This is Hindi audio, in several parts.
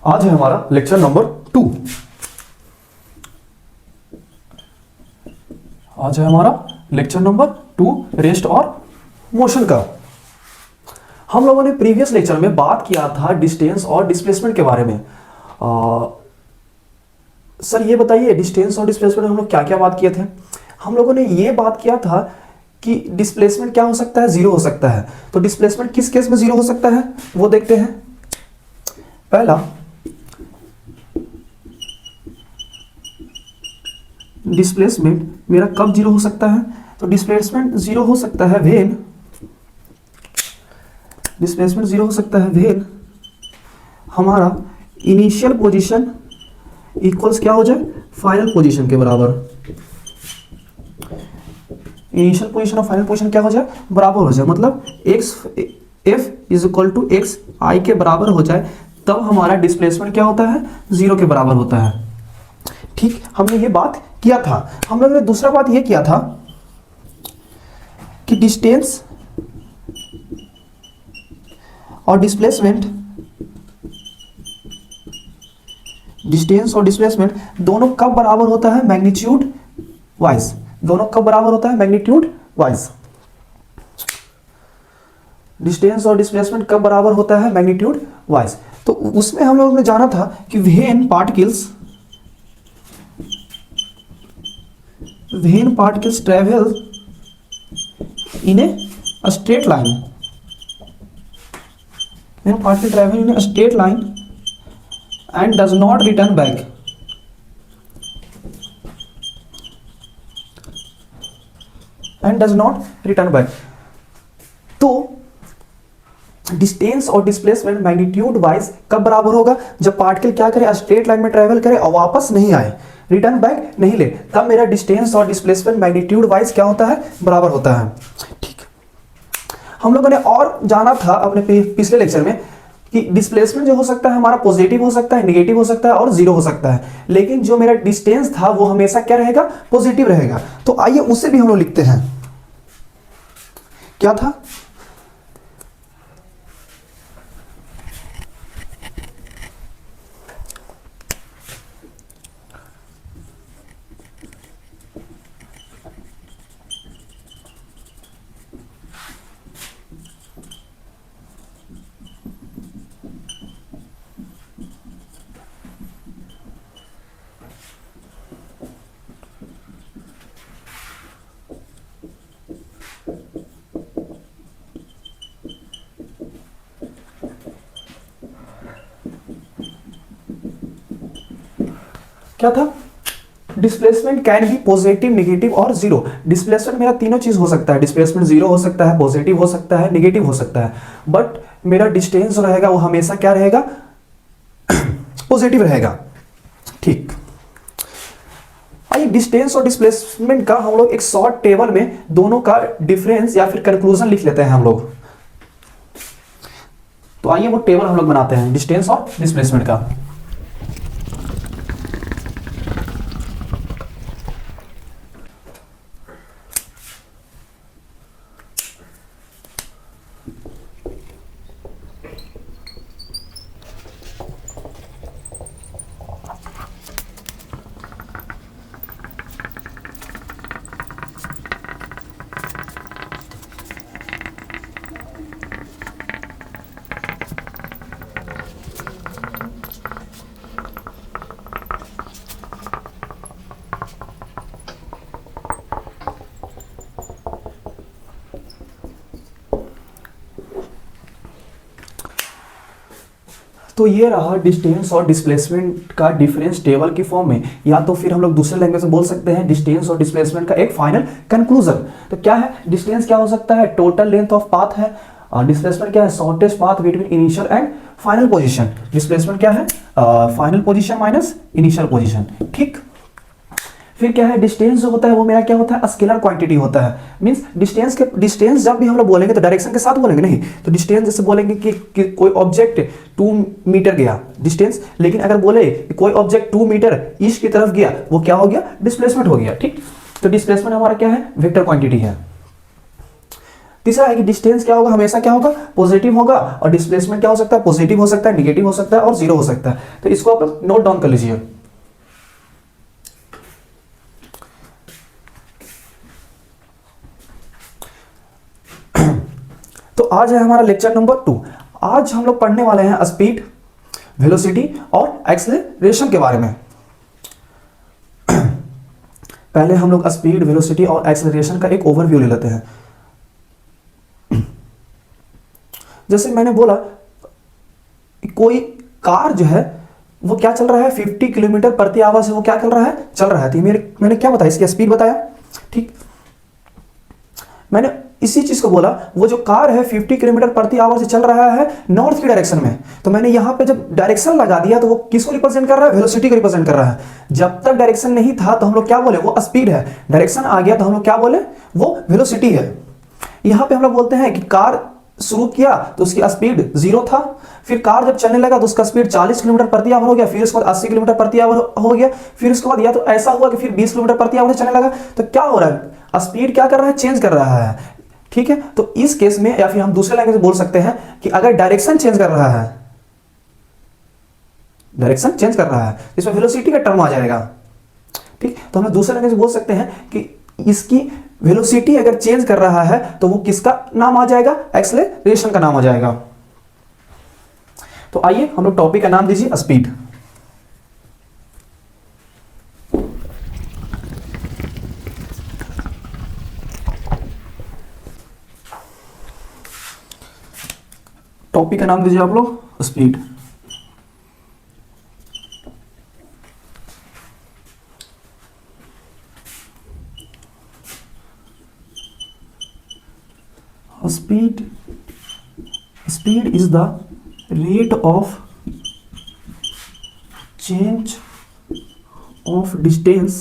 आज है हमारा लेक्चर नंबर 2। आज है हमारा लेक्चर नंबर 2 रेस्ट और मोशन का। हम लोगों ने प्रीवियस लेक्चर में बात किया था डिस्टेंस और डिस्प्लेसमेंट के बारे में। सर ये बताइए डिस्टेंस और डिस्प्लेसमेंट हम लोग क्या क्या बात किए थे। हम लोगों ने ये बात किया था कि डिस्प्लेसमेंट क्या हो सकता है, जीरो हो सकता है। तो डिस्प्लेसमेंट किस केस में जीरो हो सकता है वो देखते हैं। पहला, डिस्प्लेसमेंट मेरा कब जीरो हो सकता है, तो डिस्प्लेसमेंट जीरो हो सकता है व्हेन, डिस्प्लेसमेंट जीरो हो सकता है व्हेन हमारा इनिशियल पोजीशन इक्वल्स क्या हो जाए, फाइनल पोजीशन के बराबर। इनिशियल पोजीशन और फाइनल पोजीशन क्या हो जाए, बराबर हो जाए। मतलब X F is equal to X I के बराबर हो जाए, तब हमारा डिस्प्लेसमेंट क्या होता है, जीरो के बराबर होता है। ठीक, हमने ये बात किया था। हम लोगों ने दूसरा बात ये किया था कि डिस्टेंस और डिस्प्लेसमेंट, डिस्टेंस और डिस्प्लेसमेंट दोनों कब बराबर होता है, मैग्नीट्यूड वाइज। दोनों कब बराबर होता है, मैग्नीट्यूड वाइज। डिस्टेंस और डिस्प्लेसमेंट कब बराबर होता है, मैग्नीट्यूड वाइज। तो उसमें हम लोगों ने जाना था कि when particles travel in a straight line, when particle travel in a straight line and does not return back, तो डिस्टेंस और डिस्प्लेसमेंट मैग्नीट्यूड वाइज कब बराबर होगा, जब पार्टिकल क्या करे, स्ट्रेट लाइन में ट्रेवल करे और वापस नहीं आए, रिटर्न बैक नहीं ले, तब मेरा डिस्टेंस और डिस्प्लेसमेंट मैग्नीट्यूड वाइज क्या होता है, बराबर होता है। ठीक, हम लोगों ने और जाना था अपने पिछले लेक्चर में कि डिस्प्लेसमेंट जो हो सकता है हमारा पॉजिटिव हो सकता है, नेगेटिव हो सकता है और जीरो हो सकता है, लेकिन जो मेरा डिस्टेंस था वो हमेशा क्या रहेगा, पॉजिटिव रहेगा। तो आइए उसे भी हम लोग लिखते हैं। क्या था, क्या था, displacement can be positive, negative और जीरो। डिस्प्लेसमेंट मेरा तीनों चीज हो सकता है, डिस्प्लेसमेंट जीरो हो सकता है, पॉजिटिव हो सकता है, नेगेटिव हो सकता है, बट मेरा डिस्टेंस रहेगा वो हमेशा क्या रहेगा, पॉजिटिव रहेगा। ठीक, आइए डिस्टेंस और डिस्प्लेसमेंट का हम लोग एक शॉर्ट टेबल में दोनों का डिफरेंस या फिर कंक्लूजन लिख लेते हैं हम लोग। तो आइए वो टेबल हम लोग बनाते हैं डिस्टेंस और डिस्प्लेसमेंट का। तो ये रहा डिस्टेंस और डिस्प्लेसमेंट का डिफरेंस टेबल की फॉर्म में, या तो फिर हम लोग दूसरे लैंग्वेज में बोल सकते हैं डिस्टेंस और डिस्प्लेसमेंट का एक फाइनल कंक्लूजन। तो क्या है, डिस्टेंस क्या हो सकता है, टोटल लेंथ ऑफ पाथ है, और डिस्प्लेसमेंट क्या है, shortest path between initial and final position. Displacement क्या है, final position minus initial position. ठीक, फिर क्या है, डिस्टेंस जो होता है वो मेरा क्या होता है, स्केलर क्वांटिटी होता है। मींस डिस्टेंस जब भी हम लोग बोलेंगे तो डायरेक्शन के साथ बोलेंगे नहीं। तो डिस्टेंस जैसे बोलेंगे कि कोई ऑब्जेक्ट 2 मीटर गया डिस्टेंस, लेकिन अगर बोले कि कोई ऑब्जेक्ट 2 मीटर ईस्ट की तरफ गया, वो क्या हो गया, डिस्प्लेसमेंट हो गया। ठीक, तो डिस्प्लेसमेंट हमारा क्या है, वेक्टर क्वांटिटी है। तीसरा है कि डिस्टेंस क्या होगा, हमेशा क्या होगा, पॉजिटिव होगा, और डिस्प्लेसमेंट क्या हो सकता है, पॉजिटिव हो सकता है, निगेटिव हो सकता है और जीरो हो सकता है। तो इसको आप नोट डाउन कर लीजिए। तो आज है हमारा लेक्चर नंबर 2। आज हम लोग पढ़ने वाले हैं स्पीड, वेलोसिटी और एक्सेलरेशन के बारे में। पहले हम लोग स्पीड, वेलोसिटी और एक्सेलरेशन का एक ओवरव्यू ले लेते हैं। जैसे मैंने बोला, कोई कार जो है वो क्या चल रहा है, 50 किलोमीटर प्रति आवर से वो क्या चल रहा है, तो मैंने क्या बताया, इसकी स्पीड बताया। ठीक, मैंने इसी चीज को बोला, वो जो कार है 50 किलोमीटर प्रति आवर से चल रहा है नॉर्थ की डायरेक्शन में। तो मैंने यहां पे जब डायरेक्शन लगा दिया तो वो किसको रिप्रेजेंट कर रहा है, वेलोसिटी को रिप्रेजेंट कर रहा है। जब तक डायरेक्शन नहीं था तो हम लोग क्या बोले, वो स्पीड है। डायरेक्शन आ गया तो हम लोग क्या बोले, वो वेलोसिटी है। यहां पे हम लोग बोलते हैं कि कार शुरू किया तो उसकी स्पीड 0 था, फिर कार जब चलने लगा तो उसका स्पीड 40 किलोमीटर प्रति आवर हो गया, फिर उसके बाद 80 किलोमीटर प्रति आवर हो गया, फिर उसके बाद या तो ऐसा हुआ कि फिर 20 किलोमीटर प्रति आवर चलने लगा। तो क्या हो रहा है, स्पीड क्या कर रहा है, चेंज कर रहा है। ठीक है, तो इस केस में, या फिर हम दूसरे लैंग्वेज में बोल सकते हैं कि अगर डायरेक्शन चेंज कर रहा है, डायरेक्शन चेंज कर रहा है, इसमें वेलोसिटी का टर्म आ जाएगा। ठीक, तो हम दूसरे लैंग्वेज में बोल सकते हैं कि इसकी वेलोसिटी अगर चेंज कर रहा है तो वो किसका नाम आ जाएगा, एक्सेलरेशन का नाम आ जाएगा। तो आइए हम लोग टॉपिक का नाम दीजिए स्पीड। टॉपिक का नाम दीजिए आप लोग speed. Speed is the rate of change of distance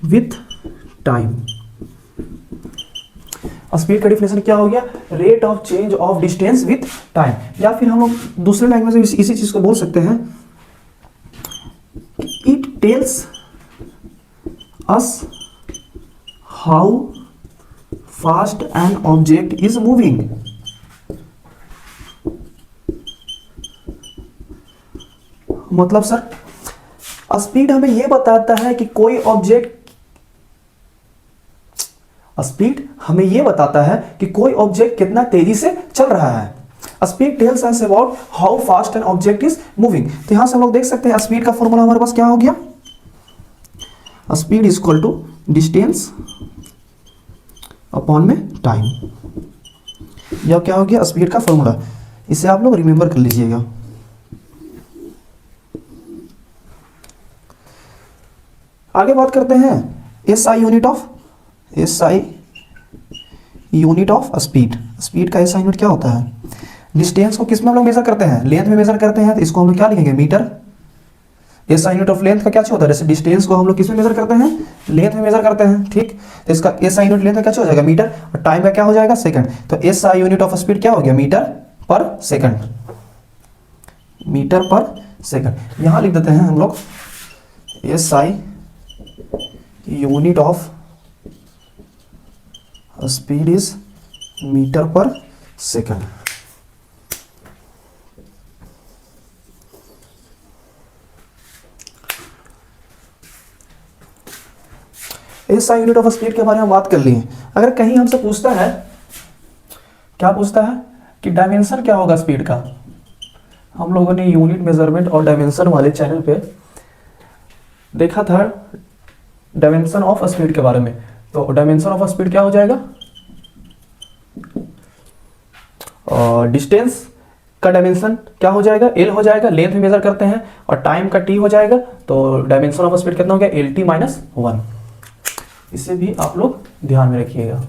with time। Speed का डिफिनेशन क्या हो गया, rate of change of distance with time. या फिर हम लोग दूसरे लैंग्वेज में इसी चीज को बोल सकते हैं, it tells us how fast an object is moving. मतलब सर, स्पीड हमें यह बताता है कि कोई ऑब्जेक्ट, स्पीड हमें यह बताता है कि कोई ऑब्जेक्ट कितना तेजी से चल रहा है। Speed tells us about how fast an object is moving. तो यहां से हम लोग देख सकते हैं स्पीड का फॉर्मूला हमारे पास क्या हो गया, speed is equal to distance upon में टाइम। यह क्या हो गया, स्पीड का फॉर्मूला। इसे आप लोग रिमेंबर कर लीजिएगा। आगे बात करते हैं SI unit of speed. Speed का एसआई यूनिट क्या होता है, डिस्टेंस को किस में हम लोग मेजर करते हैं, लेंथ में मेजर करते हैं। तो इसको हम लोग क्या लिखेंगे, metre. SI unit of length का क्या होता है, जैसे डिस्टेंस को हम लोग किस में मेजर करते हैं, लेंथ में मेजर करते हैं। ठीक, तो इसका एसआई यूनिट लेंथ का क्या हो जाएगा, मीटर, और टाइम का क्या हो जाएगा, सेकंड। तो एसआई यूनिट ऑफ स्पीड क्या हो गया, metre per second, metre per second. यहां लिख देते हैं हम लोग SI unit of speed is metre per second. SI unit of speed के बारे में बात कर लिए। अगर कहीं हमसे पूछता है, क्या पूछता है कि डायमेंशन क्या होगा स्पीड का, हम लोगों ने यूनिट मेजरमेंट और डायमेंशन वाले चैनल पे देखा था डायमेंशन ऑफ स्पीड के बारे में। तो डायमेंशन ऑफ स्पीड क्या हो जाएगा, और डिस्टेंस का डायमेंशन क्या हो जाएगा, एल हो जाएगा, लेंथ में मेजर करते हैं, और टाइम का टी हो जाएगा। तो डायमेंशन ऑफ स्पीड कितना हो गया, एल टी माइनस 1। इसे भी आप लोग ध्यान में रखिएगा।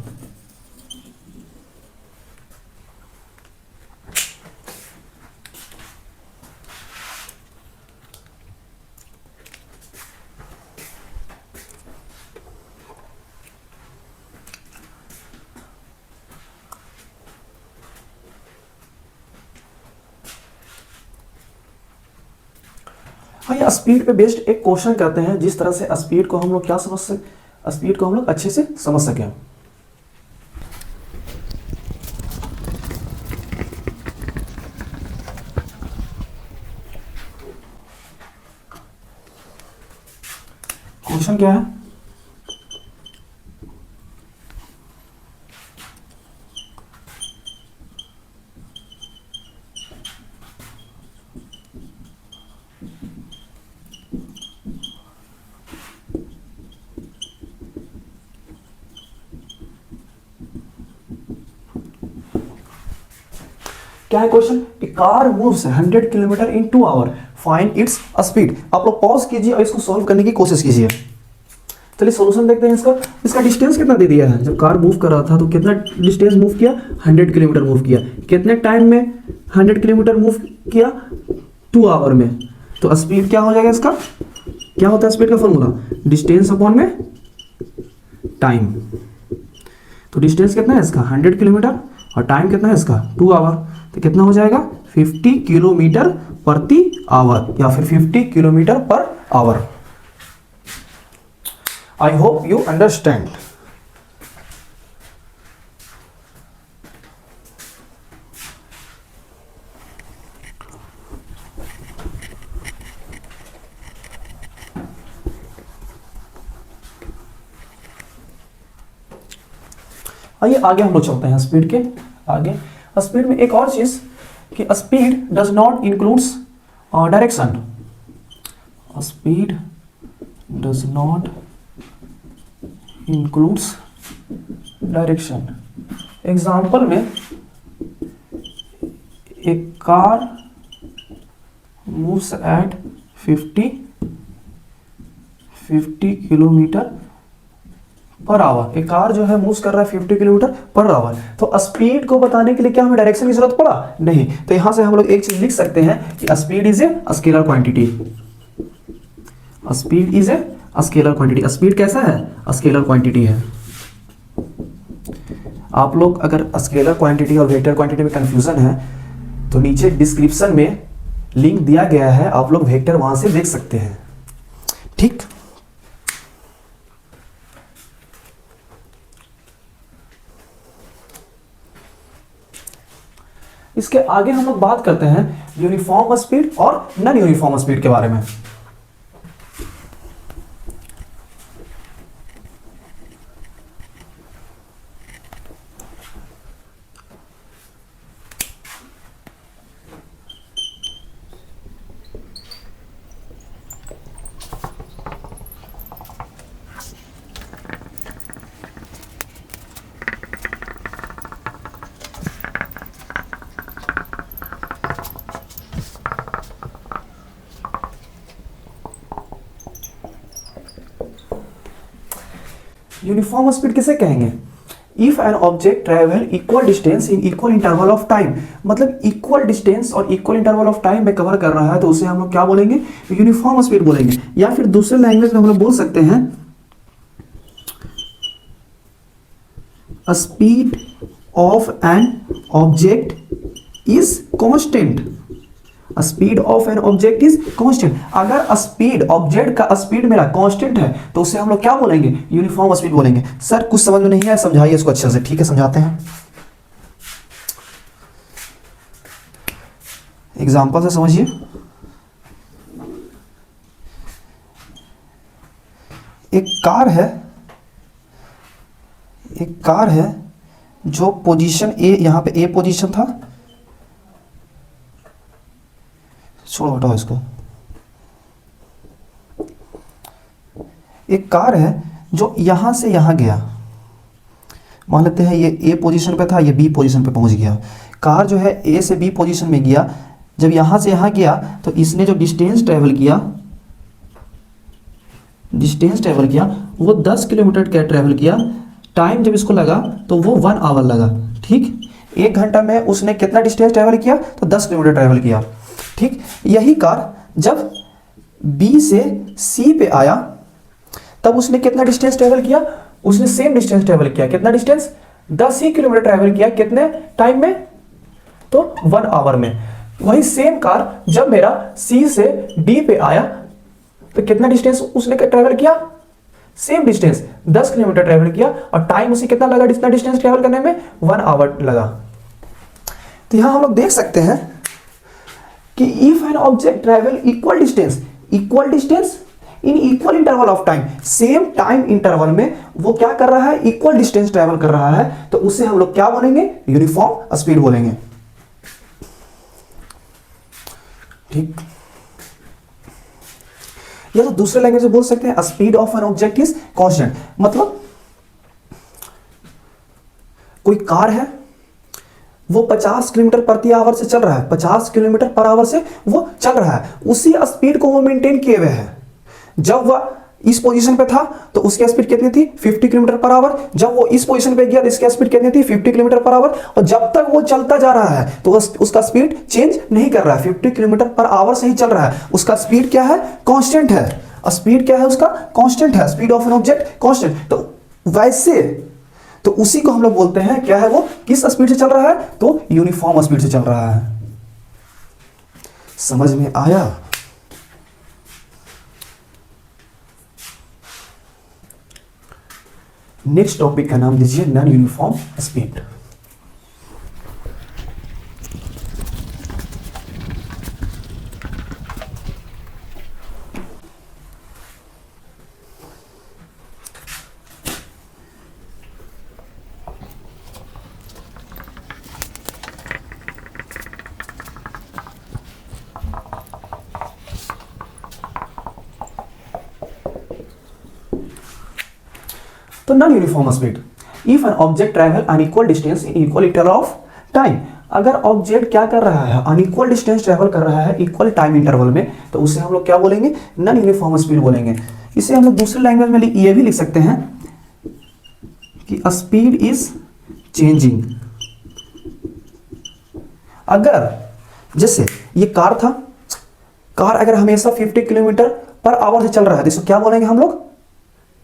हाँ, ये स्पीड पे बेस्ड एक क्वेश्चन करते हैं, जिस तरह से स्पीड को हम लोग क्या समझ सकते, स्पीड को हम लोग अच्छे से समझ सकें। क्वेश्चन क्या है? क्या है question? A car moves 100 kilometre in 2 hour, find its speed. आप लोग पॉज कीजिए और इसको सॉल्व करने की कोशिश कीजिए। चलिए सॉल्यूशन देखते हैं इसका। इसका डिस्टेंस कितना दे दिया है? जब कार मूव कर रहा था तो कितना डिस्टेंस मूव किया? 100 किलोमीटर मूव किया। कितने टाइम में 100 किलोमीटर मूव किया? 2 आवर में। तो स्पीड क्या हो जाएगा इसका? क्या होता है स्पीड का फॉर्मूला? डिस्टेंस अपॉन में टाइम। तो डिस्टेंस कितना है इसका? 100 किलोमीटर, और टाइम कितना है इसका? 2 आवर। तो कितना हो जाएगा? 50 किलोमीटर प्रति आवर, या फिर 50 kilometre per our. I hope you understand. आइए आगे हम लोग चलते हैं स्पीड के आगे। स्पीड में एक और चीज कि speed does not includes direction. Speed does not includes direction. Example में एक car moves eight 50 kilometre per our. एक कार जो है मूव कर रहा है 50 किलोमीटर पर आवर। तो स्पीड को बताने के लिए क्या हमें डायरेक्शन की जरूरत पड़ा? नहीं। तो यहां से हम लोग एक चीज लिख सकते हैं कि speed is a scalar quantity. Speed is a scalar quantity. Speed कैसा है? स्केलर क्वांटिटी है। आप लोग अगर स्केलर क्वांटिटी और वेक्टर क्वांटिटी में कंफ्यूजन है तो नीचे डिस्क्रिप्शन में लिंक दिया गया है, आप लोग वेक्टर वहां से देख सकते हैं। ठीक। इसके आगे हम लोग बात करते हैं यूनिफॉर्म स्पीड और नॉन यूनिफॉर्म स्पीड के बारे में। यूनिफॉर्म स्पीड किसे कहेंगे? If an object travel equal distance in equal interval of time. मतलब इक्वल डिस्टेंस और इक्वल इंटरवल ऑफ टाइम में कवर कर रहा है तो उसे हम लोग क्या बोलेंगे? यूनिफॉर्म स्पीड बोलेंगे। या फिर दूसरे लैंग्वेज में हम लोग बोल सकते हैं speed of an object is constant. Speed of an object is constant. अगर स्पीड ऑब्जेक्ट का स्पीड मेरा कांस्टेंट है तो उसे हम लोग क्या बोलेंगे? यूनिफॉर्म स्पीड बोलेंगे। सर कुछ समझ में नहीं आया, समझाइए इसको अच्छे से। ठीक है, समझाते हैं एग्जांपल से समझिए। एक कार है जो पोजीशन ए, यहां पे ए पोजीशन था, छोड़ो हटाओ इसको। एक कार है जो यहां से यहां गया, मान लेते हैं ये ए पोजीशन पे था, ये बी पोजीशन पे पहुंच गया। कार जो है ए से बी पोजीशन में गया, जब यहां से यहां गया तो इसने जो डिस्टेंस ट्रेवल किया वो 10 किलोमीटर का ट्रेवल किया। टाइम जब इसको लगा तो वो 1 आवर लगा। ठीक, 1 घंटा में उसने कितना डिस्टेंस ट्रेवल किया? तो 10 किलोमीटर ट्रेवल किया। ठीक, यही कार जब बी से सी पे आया तब उसने कितना डिस्टेंस ट्रेवल किया? उसने सेम डिस्टेंस ट्रेवल किया। कितना डिस्टेंस? 10 ही किलोमीटर ट्रेवल किया। कितने टाइम में? तो 1 आवर में। वही सेम कार जब मेरा सी से डी पे आया तो कितना डिस्टेंस उसने ट्रेवल किया? सेम डिस्टेंस 10 किलोमीटर ट्रेवल किया, और टाइम उसे कितना लगा इतना डिस्टेंस ट्रेवल करने में? 1 आवर लगा। तो यहां हम लोग देख सकते हैं कि if an object travel equal distance in equal interval of time, same time interval में वो क्या कर रहा है, इक्वल डिस्टेंस ट्रेवल कर रहा है, तो उसे हम लोग क्या बोलेंगे, यूनिफॉर्म स्पीड बोलेंगे। ठीक, या तो दूसरे लैंग्वेज में बोल सकते हैं speed of an object is constant. मतलब कोई कार है, वो 50 किलोमीटर प्रति आवर से चल रहा है, 50 किलोमीटर पर आवर से वो चल रहा है, उसी स्पीड को वो मेंटेन किए हुए है। जब वह इस पोजीशन पे था तो उसकी स्पीड कितनी थी, 50 किलोमीटर पर आवर। जब वो इस पोजीशन पे गया तो इसकी स्पीड कितनी थी, 50 किलोमीटर पर आवर। और जब तक वो चलता जा रहा है तो उसका स्पीड चेंज नहीं कर रहा है, 50 किलोमीटर पर आवर से ही चल रहा है, उसका स्पीड क्या है, कांस्टेंट है। स्पीड क्या है उसका, कांस्टेंट है, speed of an object constant. तो वैसे तो उसी को हम लोग बोलते हैं क्या है, वो किस स्पीड से चल रहा है, तो यूनिफॉर्म स्पीड से चल रहा है। समझ में आया? नेक्स्ट टॉपिक का नाम दीजिए नॉन यूनिफॉर्म स्पीड। तो non uniform speed, if an object travel unequal distance in equal interval of time. अगर ऑब्जेक्ट क्या कर रहा है, अनइक्वल डिस्टेंस ट्रैवल कर रहा है इक्वल टाइम इंटरवल में, तो उसे हम लोग क्या बोलेंगे, नॉन यूनिफॉर्म स्पीड बोलेंगे। इसे हम लोग दूसरे लैंग्वेज में ये भी लिख सकते हैं कि स्पीड इज चेंजिंग। अगर जैसे ये कार था, कार अगर हमेशा 50 किलोमीटर पर आवर से चल रहा है तो इसको क्या बोलेंगे हम लोग,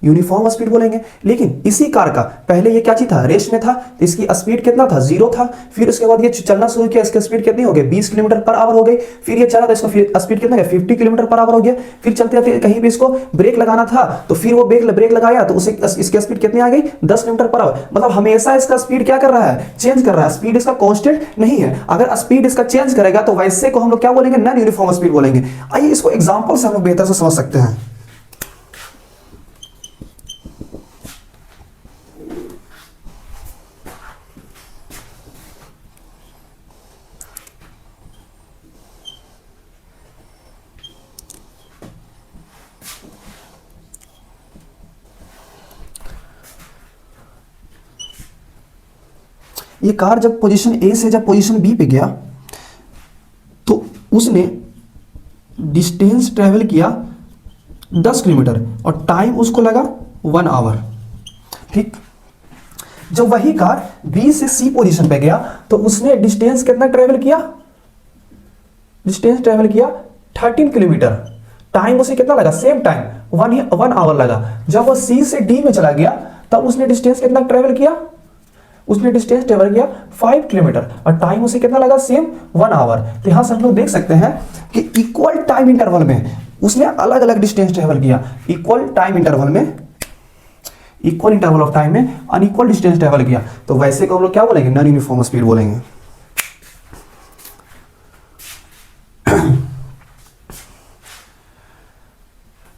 यूनिफॉर्म स्पीड बोलेंगे। लेकिन इसी कार का पहले ये क्या चीज था, रेस में था, तो इसकी स्पीड कितना था, 0 था। फिर उसके बाद ये चलना शुरू किया, इसकी स्पीड कितनी हो गई, 20 किलोमीटर पर आवर हो गई। फिर ये चला तो इसको फिर स्पीड कितना है, 50 किलोमीटर पर आवर हो गया। फिर चलते चलते कहीं भी इसको ब्रेक लगाना था, तो फिर वो ब्रेक लगाया तो उसे इसकी स्पीड कितनी आ गई, 10 किलोमीटर पर आवर। मतलब हमेशा इसका स्पीड क्या कर रहा है, चेंज कर रहा है, स्पीड इसका कॉन्स्टेंट नहीं है। अगर स्पीड इसका चेंज करेगा तो वैसे को हम लोग क्या बोलेंगे, नॉन यूनिफॉर्म स्पीड बोलेंगे। आइए इसको एग्जाम्पल से हम लोग बेहतर से समझ सकते हैं। ये कार जब पोजीशन ए से जब पोजीशन बी पे गया तो उसने डिस्टेंस ट्रेवल किया 10 किलोमीटर और टाइम उसको लगा 1 आवर। ठीक, जब वही कार बी से सी पोजीशन पे गया तो उसने डिस्टेंस कितना ट्रेवल किया, डिस्टेंस ट्रेवल किया 13 किलोमीटर। टाइम उसे कितना लगा, सेम टाइम 1 आवर लगा। जब वो सी से डी में चला गया तब उसने डिस्टेंस कितना ट्रेवल किया, उसने डिस्टेंस ट्रेवल किया 5 किलोमीटर और टाइम उसे कितना लगा, सेम 1 आवर। तो यहां से हम लोग देख सकते हैं कि इक्वल टाइम इंटरवल में उसने अलग अलग डिस्टेंस ट्रेवल किया। इक्वल टाइम इंटरवल में, इक्वल इंटरवल ऑफ टाइम में अनइक्वल डिस्टेंस ट्रेवल किया। तो वैसे को हम लोग क्या बोलेंगे, नॉन यूनिफॉर्म स्पीड बोलेंगे।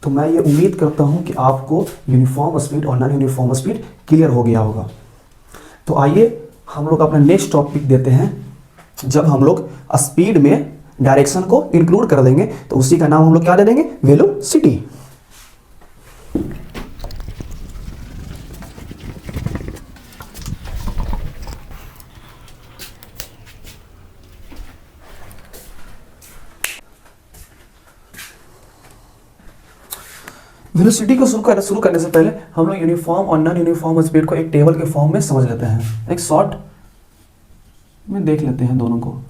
तो मैं ये उम्मीद करता हूं कि आपको यूनिफॉर्म स्पीड और नॉन यूनिफॉर्म स्पीड क्लियर हो गया होगा। तो आइए हम लोग अपना नेक्स्ट टॉपिक देते हैं, जब हम लोग स्पीड में डायरेक्शन को इंक्लूड कर देंगे तो उसी का नाम हम लोग क्या दे देंगे, वेलोसिटी। वेलोसिटी को शुरू करने से पहले हम लोग यूनिफॉर्म और नॉन यूनिफॉर्म स्पीड को एक टेबल के फॉर्म में समझ लेते हैं। एक शॉर्ट में देख लेते हैं दोनों को।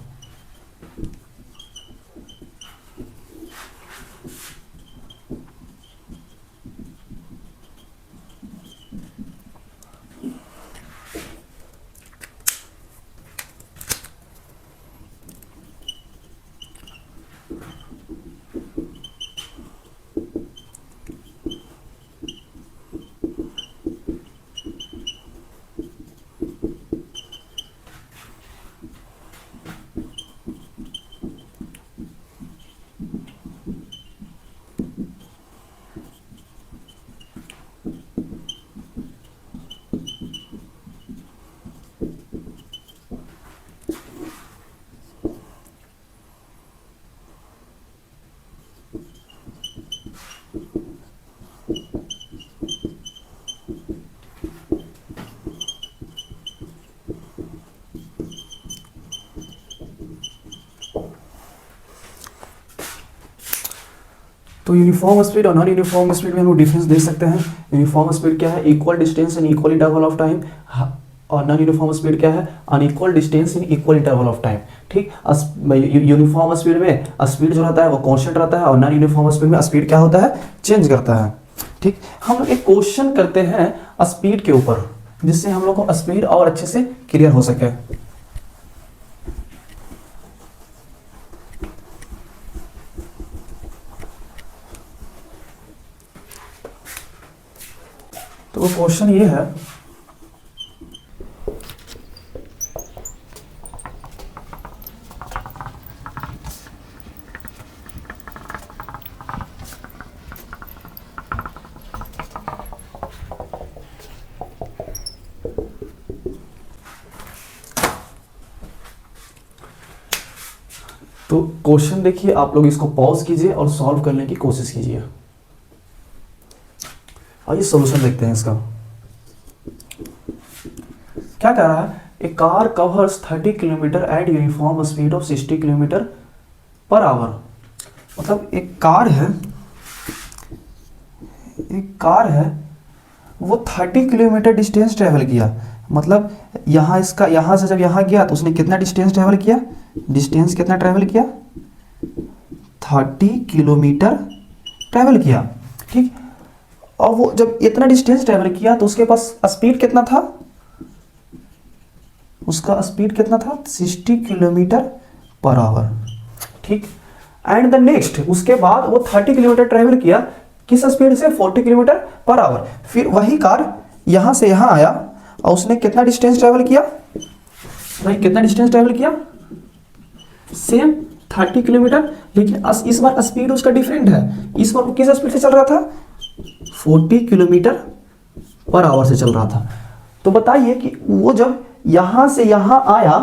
तो यूनिफॉर्म स्पीड और नॉन यूनिफॉर्म स्पीड में हम लोग डिफरेंस देख सकते हैं। यूनिफॉर्म स्पीड क्या है, equal distance in equal interval of time, और नॉन यूनिफॉर्म स्पीड क्या है, unequal distance in equal interval of time. ठीक, यूनिफॉर्म स्पीड में स्पीड जो रहता है वो कांस्टेंट रहता है, और नॉन यूनिफॉर्म स्पीड में स्पीड क्या होता है, चेंज करता है। ठीक, हम लोग एक क्वेश्चन करते हैं स्पीड के ऊपर, जिससे हम लोग को स्पीड और अच्छे से क्लियर हो सके। तो वो क्वेश्चन ये है, तो क्वेश्चन देखिए, आप लोग इसको पॉज कीजिए और सॉल्व करने की कोशिश कीजिए। आइए सॉल्यूशन देखते हैं इसका। क्या कह रहा है, a car covers 30 kilometre at uniform speed of 60 kilometre per hour. मतलब एक कार है वो 30 किलोमीटर डिस्टेंस ट्रेवल किया। मतलब यहाँ इसका, यहाँ से जब यहाँ गया तो उसने कितना डिस्टेंस ट्रेवल किया, डिस्टेंस कितना ट्रेवल किया, 30 किलोमीटर ट्रेवल किया। ठीक, और वो जब इतना डिस्टेंस ट्रेवल किया तो उसके पास स्पीड कितना था, उसका स्पीड कितना था, 60 किलोमीटर पर आवर। ठीक, एंड द नेक्स्ट, उसके बाद वो 30 किलोमीटर ट्रेवल किया किस स्पीड से, 40 किलोमीटर पर आवर। फिर वही कार यहां से यहां आया और उसने कितना डिस्टेंस ट्रेवल किया, भाई कितना डिस्टेंस ट्रेवल किया, सेम 30 किलोमीटर, लेकिन इस बार स्पीड उसका डिफरेंट है। इस बार वो किस स्पीड से चल रहा था, 40 किलोमीटर पर आवर से चल रहा था। तो बताइए कि वो जब यहां से यहां आया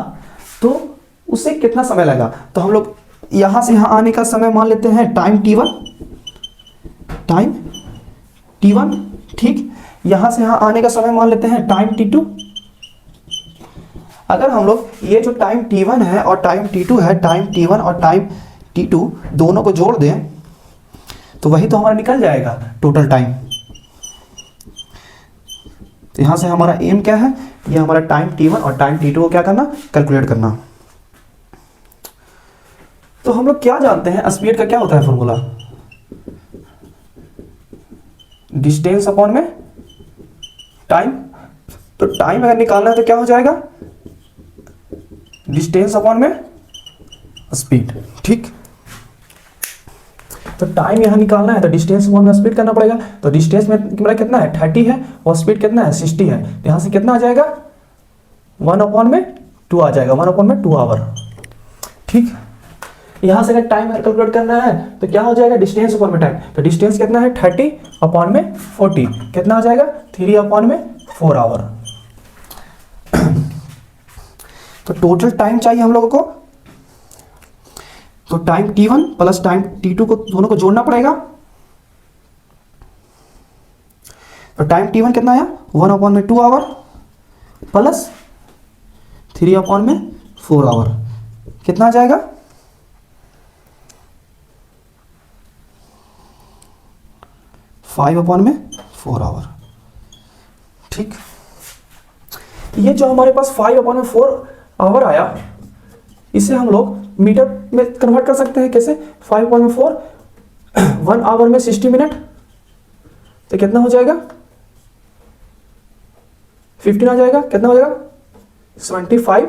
तो उसे कितना समय लगा। तो हम लोग यहां से यहां आने का समय मान लेते हैं टाइम t1। ठीक, यहां से यहां आने का समय मान लेते हैं टाइम t2। अगर हम लोग ये जो टाइम t1 है और टाइम t2 है, टाइम t1 और टाइम t2 दोनों को जोड़ दें तो वही तो हमारा निकल जाएगा टोटल टाइम। तो यहां से हमारा एम क्या है, ये हमारा टाइम t1 और टाइम t2 को क्या करना, कैलकुलेट करना। तो हम लोग क्या जानते हैं, स्पीड का क्या होता है फॉर्मूला, डिस्टेंस अपॉन में टाइम। तो टाइम अगर निकालना है तो क्या हो जाएगा, डिस्टेंस अपॉन में स्पीड। ठीक, तो टाइम यहां निकालना है तो डिस्टेंस अपॉन में स्पीड करना पड़ेगा। तो डिस्टेंस में मेरा कितना है, 30 है, और स्पीड कितना है, 60 है। तो यहां से कितना आ जाएगा, 1/2 आ जाएगा, 1/2 आवर। ठीक, यहां से अगर टाइम कैलकुलेट करना है तो क्या हो जाएगा, डिस्टेंस अपॉन में टाइम। तो डिस्टेंस कितना है, 30/40, कितना आ जाएगा, 3/4 आवर। तो टोटल टाइम चाहिए हम लोगों को, तो time t1 plus time t2 को दोनों को जोड़ना पड़ेगा। तो टाइम t1 कितना आया, 1/2 आवर प्लस 3/4 आवर, कितना आ जाएगा, 5/4 आवर। ठीक, ये जो हमारे पास 5/4 आवर आया, इसे हम लोग मीटर में कन्वर्ट कर सकते हैं। कैसे, 5/4 1 आवर में 60 मिनट, तो कितना हो जाएगा, 15 आ जाएगा, कितना हो जाएगा, 75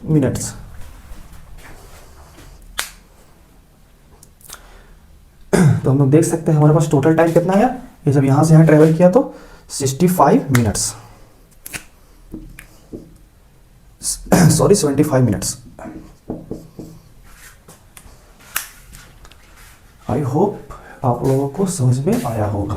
मिनट्स। तो हम लोग देख सकते हैं हमारे पास टोटल टाइम कितना आया, ये जब यहां से यहां ट्रेवल किया तो 65 minutes, sorry 75 minutes. I hope आप लोगों को समझ में आया होगा।